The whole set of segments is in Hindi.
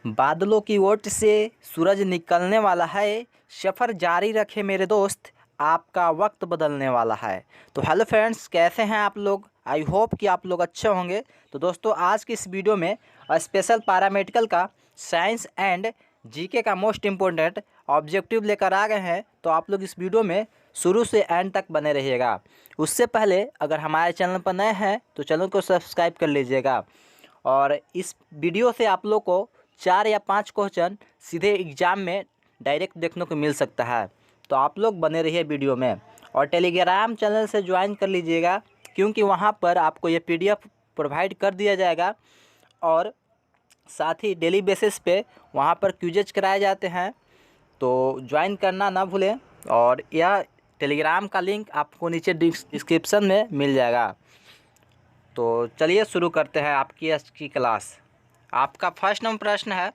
बादलों की ओट से सूरज निकलने वाला है, सफ़र जारी रखे मेरे दोस्त, आपका वक्त बदलने वाला है। तो हेलो फ्रेंड्स, कैसे हैं आप लोग? आई होप कि आप लोग अच्छे होंगे। तो दोस्तों, आज की इस वीडियो में स्पेशल पैरामेडिकल का साइंस एंड जीके का मोस्ट इम्पोर्टेंट ऑब्जेक्टिव लेकर आ गए हैं। तो आप लोग इस वीडियो में शुरू से एंड तक बने रहिएगा। उससे पहले अगर हमारे चैनल पर नए हैं तो चैनल को सब्सक्राइब कर लीजिएगा। और इस वीडियो से आप लोग को 4 या 5 क्वेश्चन सीधे एग्ज़ाम में डायरेक्ट देखने को मिल सकता है। तो आप लोग बने रहिए वीडियो में और टेलीग्राम चैनल से ज्वाइन कर लीजिएगा, क्योंकि वहाँ पर आपको ये पीडीएफ प्रोवाइड कर दिया जाएगा और साथ ही डेली बेसिस पे वहाँ पर क्विज़ेज कराए जाते हैं। तो ज्वाइन करना ना भूलें और यह टेलीग्राम का लिंक आपको नीचे डिस्क्रिप्शन में मिल जाएगा। तो चलिए शुरू करते हैं आपकी आज की क्लास। आपका फर्स्ट नंबर प्रश्न है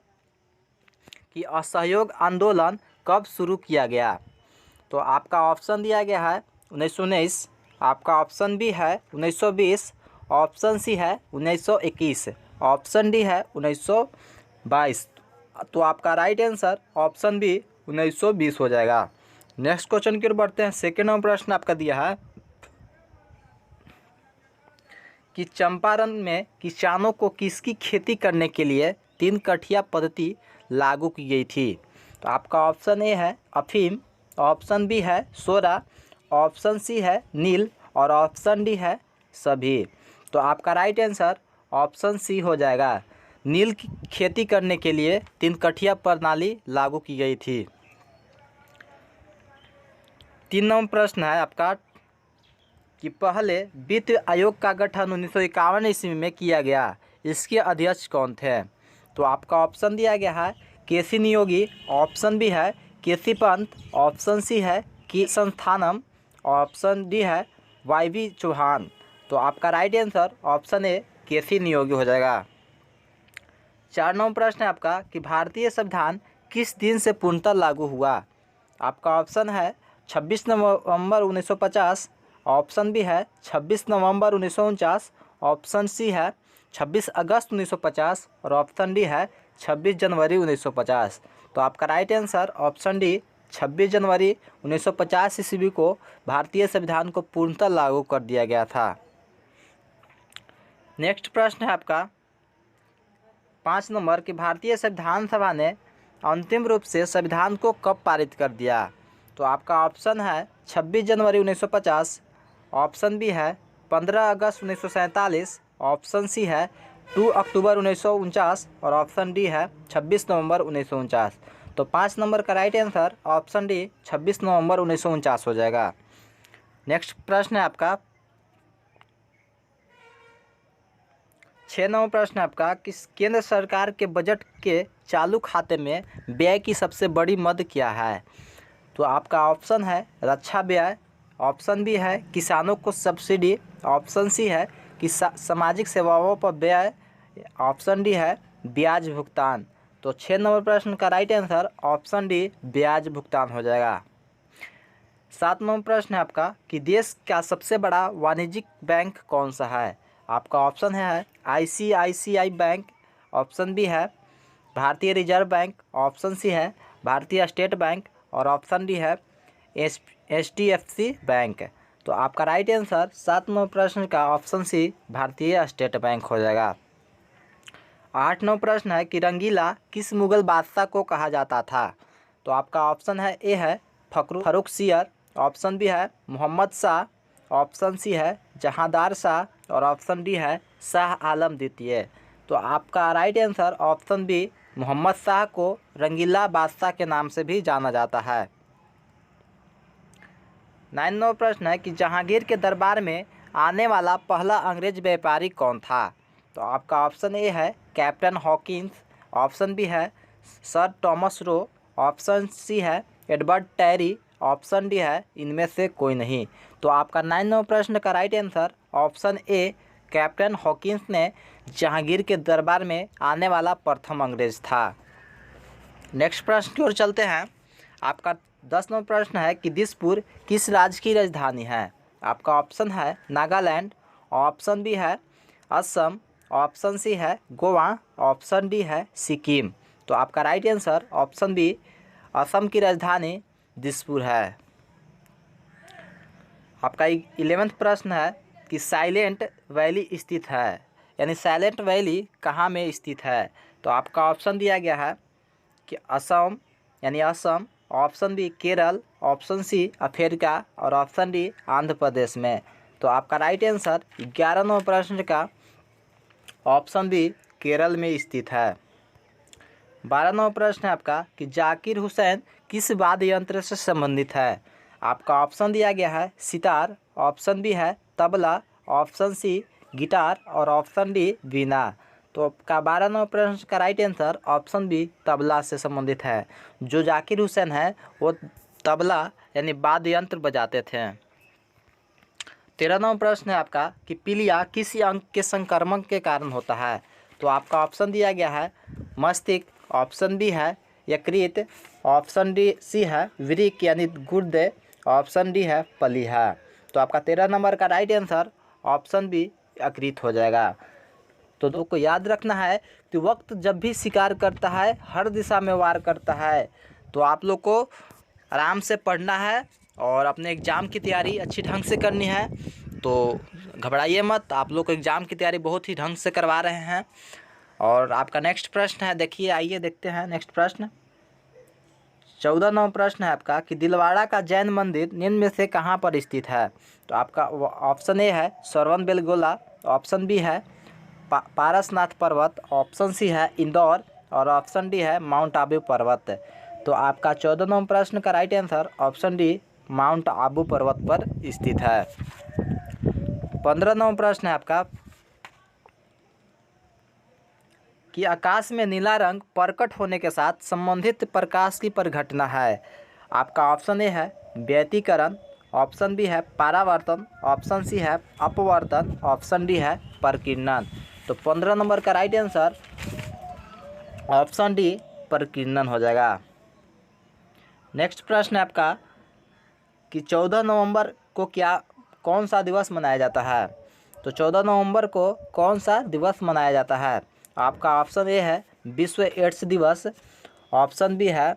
कि असहयोग आंदोलन कब शुरू किया गया? तो आपका ऑप्शन दिया गया है 1919, आपका ऑप्शन बी है 1920, ऑप्शन सी है 1921, ऑप्शन डी है 1922। तो आपका राइट आंसर ऑप्शन बी 1920 हो जाएगा। नेक्स्ट क्वेश्चन की ओर बढ़ते हैं। सेकेंड नंबर प्रश्न आपका दिया है कि चंपारण में किसानों को किसकी खेती करने के लिए 3 कठिया पद्धति लागू की गई थी? तो आपका ऑप्शन ए है अफीम, ऑप्शन बी है सोरा, ऑप्शन सी है नील और ऑप्शन डी है सभी। तो आपका राइट आंसर ऑप्शन सी हो जाएगा। नील की खेती करने के लिए 3 कठिया प्रणाली लागू की गई थी। 3 नंबर प्रश्न है आपका कि पहले वित्त आयोग का गठन 1951 ईस्वी में किया गया, इसके अध्यक्ष कौन थे? तो आपका ऑप्शन दिया गया है केसी नियोगी, ऑप्शन बी है केसी पंत, ऑप्शन सी है की संस्थानम, ऑप्शन डी है वाई चौहान। तो आपका राइट आंसर ऑप्शन ए केसी नियोगी हो जाएगा। 4 नंबर प्रश्न है आपका कि भारतीय संविधान किस दिन से पूर्णतः लागू हुआ? आपका ऑप्शन है 26 नवंबर 1950, ऑप्शन बी है 26 नवंबर 1949, ऑप्शन सी है 26 अगस्त 1950 और ऑप्शन डी है 26 जनवरी 1950। तो आपका राइट आंसर ऑप्शन डी 26 जनवरी 1950 ईस्वी को भारतीय संविधान को पूर्णतः लागू कर दिया गया था। नेक्स्ट प्रश्न है आपका 5 नंबर कि भारतीय संविधान सभा ने अंतिम रूप से संविधान को कब पारित कर दिया? तो आपका ऑप्शन है 26 जनवरी 1950, ऑप्शन बी है 15 अगस्त 1947, ऑप्शन सी है 2 अक्टूबर 1949 और ऑप्शन डी है 26 नवंबर 1949। तो 5 नंबर का राइट आंसर ऑप्शन डी 26 नवंबर 1949 हो जाएगा। नेक्स्ट प्रश्न है आपका 6 नंबर प्रश्न है आपका कि केंद्र सरकार के बजट के चालू खाते में व्यय की सबसे बड़ी मद क्या है? तो आपका ऑप्शन है रक्षा व्यय, ऑप्शन बी है किसानों को सब्सिडी, ऑप्शन सी है कि सामाजिक सेवाओं पर व्यय, ऑप्शन डी है ब्याज भुगतान। तो 6 नंबर प्रश्न का राइट आंसर ऑप्शन डी ब्याज भुगतान हो जाएगा। 7 नंबर प्रश्न है आपका कि देश का सबसे बड़ा वाणिज्यिक बैंक कौन सा है? आपका ऑप्शन है आईसीआईसीआई बैंक, ऑप्शन बी है भारतीय रिजर्व बैंक, ऑप्शन सी है भारतीय स्टेट बैंक और ऑप्शन डी है एचडीएफसी बैंक। तो आपका राइट आंसर 7 नंबर प्रश्न का ऑप्शन सी भारतीय स्टेट बैंक हो जाएगा। 8 नंबर प्रश्न है कि रंगीला किस मुगल बादशाह को कहा जाता था? तो आपका ऑप्शन है ए है फर्रुखसियर, ऑप्शन बी है मोहम्मद शाह, ऑप्शन सी है जहांदार शाह और ऑप्शन डी है शाह आलम द्वितीय। तो आपका right answer option B Mohammed Shah को रंगीला बादशाह के नाम से भी जाना जाता है। 9 नंबर प्रश्न है कि जहांगीर के दरबार में आने वाला पहला अंग्रेज व्यापारी कौन था? तो आपका ऑप्शन ए है कैप्टन हॉकिंस, ऑप्शन बी है sir Thomas Roe, option C है एडवर्ड टेरी, ऑप्शन डी है इनमें से कोई नहीं। तो आपका 9 नंबर प्रश्न का right answer option a captain Hawkins ने जहांगीर के दरबार में आने वाला प्रथम अंग्रेज था। नेक्स्ट प्रश्न की ओर चलते हैं। आपका 10 नंबर प्रश्न है कि दिसपुर किस राज्य की राजधानी है? आपका ऑप्शन है नागालैंड, ऑप्शन बी है असम, ऑप्शन सी है गोवा, ऑप्शन डी है सिक्किम। तो आपका right answer option B Assam की राजधानी दिसपुर है। आपका 11वां प्रश्न है कि साइलेंट वैली स्थित है, यानी साइलेंट वैली कहाँ में स्थित है। तो आपका ऑप्शन दिया गया है कि असम यानी Assam, option B Kerala, option C Africa और ऑप्शन डी आंध्र प्रदेश में। तो आपका राइट आंसर 11वें प्रश्न का ऑप्शन बी केरल में स्थित है। 12वां प्रश्न है आपका कि जाकिर हुसैन किस वाद्य यंत्र से संबंधित है। आपका ऑप्शन दिया गया है सितार, ऑप्शन बी है तबला, ऑप्शन सी गिटार और ऑप्शन डी वीणा। तो आपका 12वां प्रश्न का right answer option B tabla से संबंधित है। जो जाकिर हुसैन है वो तबला यानी वाद्य यंत्र बजाते थे। 13वां प्रश्न है आपका कि पीलिया किस अंग के संक्रमण के कारण होता है। तो आपका ऑप्शन दिया गया है मस्तिष्क, ऑप्शन बी है यकृत, ऑप्शन डी सी है वृक्क यानी गुर्दे, ऑप्शन डी है प्लीहा। तो आपका 13 नंबर का राइट आंसर ऑप्शन बी यकृत हो जाएगा। तो दो को याद रखना है कि वक्त जब भी शिकार करता है हर दिशा में वार करता है। तो आप लोग को आराम से पढ़ना है और अपने एग्ज़ाम की तैयारी अच्छी ढंग से करनी है। तो घबराइए मत, आप लोग को एग्ज़ाम की तैयारी बहुत ही ढंग से करवा रहे हैं। और आपका नेक्स्ट प्रश्न है, देखिए आइए देखते हैं नेक्स्ट प्रश्न। 14वां प्रश्न है आपका कि दिलवाड़ा का जैन मंदिर निम्न में से कहाँ पर स्थित है। तो आपका ऑप्शन ए है श्रवण बेलगोला, ऑप्शन बी है पारसनाथ पर्वत, ऑप्शन सी है इंदौर और ऑप्शन डी है माउंट आबू पर्वत। तो आपका 14वां प्रश्न का right answer option D mount Abu पर्वत पर स्थित है। 15वां प्रश्न है आपका कि आकाश में नीला रंग प्रकट होने के साथ संबंधित प्रकाश की परिघटना है। आपका ऑप्शन ए है व्यतिकरण, ऑप्शन बी है परावर्तन, ऑप्शन सी है अपवर्तन, ऑप्शन डी है प्रकीर्णन। तो 15 नंबर का राइट आंसर ऑप्शन डी प्रकीर्णन हो जाएगा। नेक्स्ट प्रश्न है आपका कि 14 नवंबर को कौन सा दिवस मनाया जाता है। तो 14 नवंबर को कौन सा दिवस मनाया जाता है। आपका ऑप्शन ए है विश्व एड्स दिवस, ऑप्शन बी है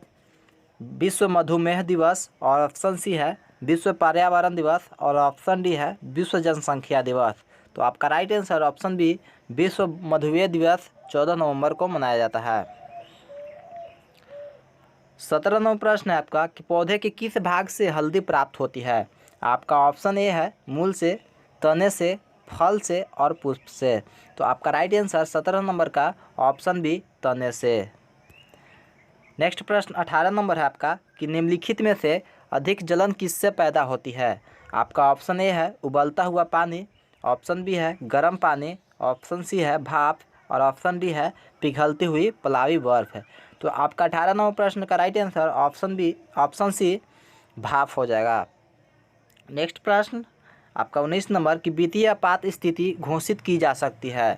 विश्व मधुमेह दिवस और ऑप्शन सी है विश्व पर्यावरण दिवस और ऑप्शन डी है विश्व जनसंख्या दिवस। तो आपका राइट आंसर ऑप्शन बी विश्व मधुमेह दिवस 14 नवंबर को मनाया जाता है। 17वां प्रश्न है आपका कि पौधे के किस भाग से हल्दी प्राप्त होती है। आपका ऑप्शन ए है मूल से, तने से, फल से और पुष्प से। तो आपका राइट आंसर 17 नंबर का ऑप्शन बी तने से। नेक्स्ट प्रश्न 18 नंबर है आपका कि निम्नलिखित में से अधिक जलन किससे पैदा होती है। आपका ऑप्शन ए है उबलता हुआ पानी, ऑप्शन बी है गर्म पानी, ऑप्शन सी है भाप और ऑप्शन डी है पिघलती हुई पलावी बर्फ है। तो आपका 18वां प्रश्न का राइट आंसर ऑप्शन सी भाप हो जाएगा। नेक्स्ट प्रश्न आपका 19 नंबर की वित्तीय आपात स्थिति घोषित की जा सकती है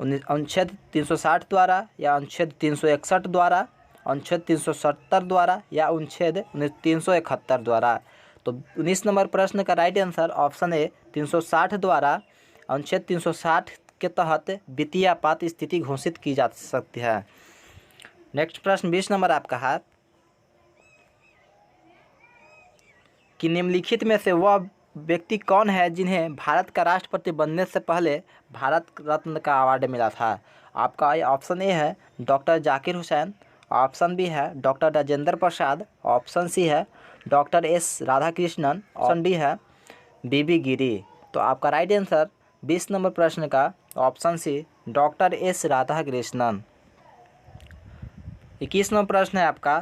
अनुच्छेद 360 द्वारा या अनुच्छेद 361 द्वारा, अनुच्छेद 370 द्वारा या अनुच्छेद 371 द्वारा। तो 19 नंबर प्रश्न का राइट आंसर ऑप्शन ए 360 द्वारा, अनुच्छेद 360 के तहत वित्तीय आपात स्थिति घोषित की जा सकती है। नेक्स्ट प्रश्न 20 नंबर आपका है कि निम्नलिखित में से वह व्यक्ति कौन है जिन्हें भारत का राष्ट्रपति बनने से पहले भारत रत्न का अवार्ड मिला था। आपका ऑप्शन ए है doctor Zakir Hussain, option B है doctor Rajendra Prasad, option C है doctor S Radhakrishnan, option D है बीबी गिरी। तो आपका राइट आंसर 20 नंबर प्रश्न का option C doctor S Radhakrishnan. 21वां प्रश्न है आपका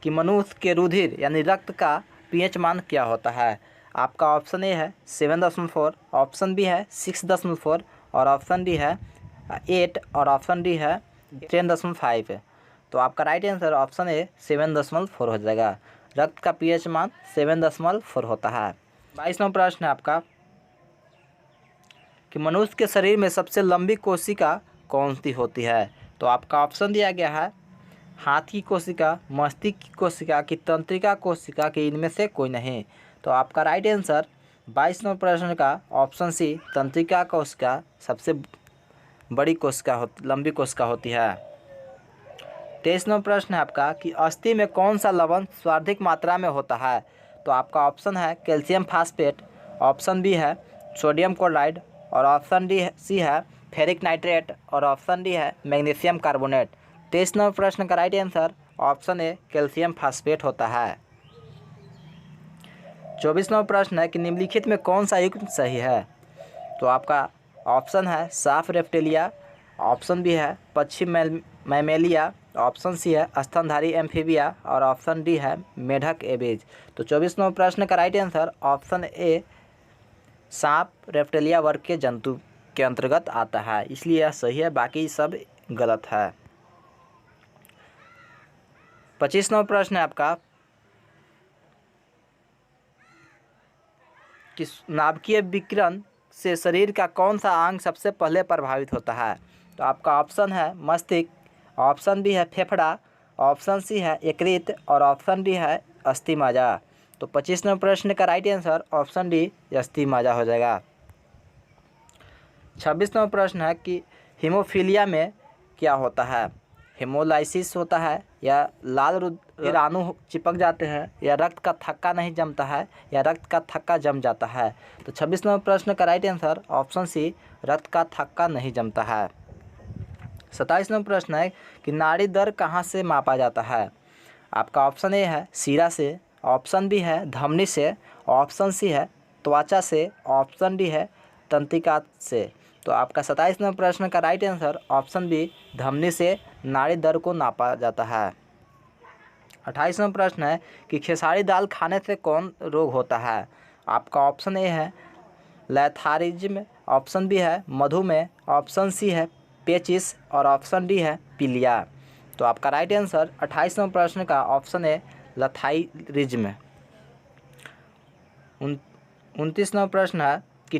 कि मनुष्य के रुधिर यानी रक्त का पीएच मान क्या होता है। आपका ऑप्शन ए है 7.4, ऑप्शन बी है 6.4 और ऑप्शन डी है 8 और ऑप्शन डी है 10.5। तो आपका राइट आंसर ऑप्शन ए 7.4 हो जाएगा। रक्त का पीएच मान 7.4 होता है। 22वां प्रश्न है आपका कि मनुष्य के शरीर में सबसे लंबी कोशिका कौन सी होती है। तो आपका ऑप्शन दिया गया है हाथ की कोशिका, मस्तिष्क की कोशिका की तंत्रिका कोशिका की इनमें से कोई नहीं। तो आपका राइट आंसर 22वां प्रश्न का ऑप्शन सी तंत्रिका कोशिका सबसे बड़ी कोशिका लंबी कोशिका होती है। 23वां प्रश्न है आपका कि अस्थि में कौन सा लवण सर्वाधिक मात्रा में होता है। तो आपका ऑप्शन है कैल्शियम फास्फेट, ऑप्शन बी है सोडियम क्लोराइड और ऑप्शन सी है फेरिक नाइट्रेट और ऑप्शन डी है मैग्नीशियम कार्बोनेट। 23वां प्रश्न का right answer option A calcium phosphate होता है। 24वां प्रश्न है कि निम्नलिखित में कौन सा युग्म सही है। तो आपका ऑप्शन है साफ रेप्टिलिया, ऑप्शन बी है पश्चिम मैमेलिया, ऑप्शन सी है स्तनधारी एम्फीबिया और ऑप्शन डी है मेढक एबीज। तो 24वां प्रश्न का राइट आंसर ऑप्शन ए सांप रेप्टिलिया वर्ग के जंतु के अंतर्गत आता है, इसलिए यह सही है, बाकी सब गलत है। 25वां प्रश्न है आपका कि नाभिकीय विकिरण से शरीर का कौन सा अंग सबसे पहले प्रभावित होता है। तो आपका ऑप्शन है मस्तिष्क, ऑप्शन बी है फेफड़ा, ऑप्शन सी है यकृत और ऑप्शन डी है अस्थि मज्जा। तो 25वें प्रश्न का राइट आंसर ऑप्शन डी अस्थि मज्जा हो जाएगा। 26वां प्रश्न है कि हीमोफीलिया में क्या होता है। हेमोलाइसिस होता है या लाल कीटाणु चिपक जाते हैं या रक्त का थक्का नहीं जमता है या रक्त का थक्का जम जाता है। तो 26वां प्रश्न का राइट आंसर ऑप्शन सी रक्त का थक्का नहीं जमता है। 27वां प्रश्न है कि नाड़ी दर कहाँ से मापा जाता है। आपका ऑप्शन ए है सीरा से, ऑप्शन बी है धमनी से, ऑप्शन सी है त्वचा से, ऑप्शन डी है तंत्रिका से। तो आपका 27वां प्रश्न का राइट आंसर ऑप्शन बी धमनी से नाड़ी दर को नापा जाता है। 28वां प्रश्न है कि खेसारी दाल खाने से कौन रोग होता है। आपका ऑप्शन ए है लैथार्जिज्म, ऑप्शन बी है मधुमेह, ऑप्शन सी है पेचिस और ऑप्शन डी है पीलिया। तो आपका राइट आंसर 28वां प्रश्न का ऑप्शन ए लैथार्जिज्म। 29वां प्रश्न है कि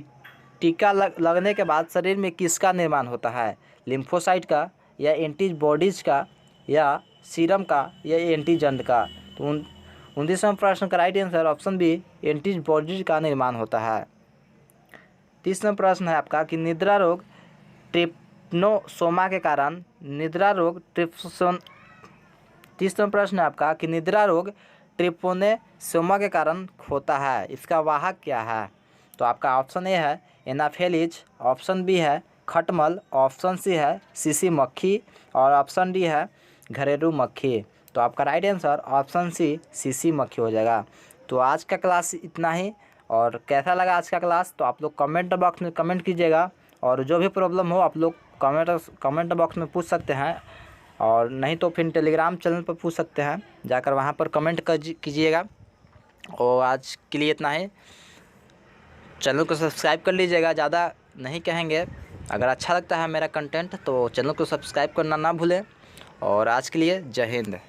टीका लगने के बाद शरीर में किसका निर्माण होता है। लिम्फोसाइट का या एंटीबॉडीज का या सीरम का या एंटीजन का। तो 29वां प्रश्न का right answer option B antibodies का निर्माण होता है। 30वां प्रश्न है आपका कि निद्रा रोग ट्रिप्नोसोमा के कारण निद्रा रोग 30वां प्रश्न है आपका कि निद्रा रोग ट्रिप्नोसोमा के कारण होता है, इसका वाहक क्या है। तो आपका ऑप्शन ए है एनाफेलिज, ऑप्शन बी है खटमल, ऑप्शन सी है सीसी मक्खी और ऑप्शन डी है घरेलू मक्खी। तो आपका राइट आंसर ऑप्शन सी सीसी मक्खी हो जाएगा। तो आज का क्लास इतना ही, और कैसा लगा आज का क्लास तो आप लोग कमेंट बॉक्स में कमेंट कीजिएगा, और जो भी प्रॉब्लम हो आप लोग कमेंट बॉक्स में पूछ सकते हैं, और नहीं तो फिर टेलीग्राम चैनल पर पूछ सकते हैं, जाकर वहाँ पर कमेंट कीजिएगा। और आज के लिए इतना ही, चैनल को सब्सक्राइब कर लीजिएगा, ज़्यादा नहीं कहेंगे। अगर अच्छा लगता है मेरा कंटेंट तो चैनल को सब्सक्राइब करना ना भूलें। और आज के लिए जय हिंद।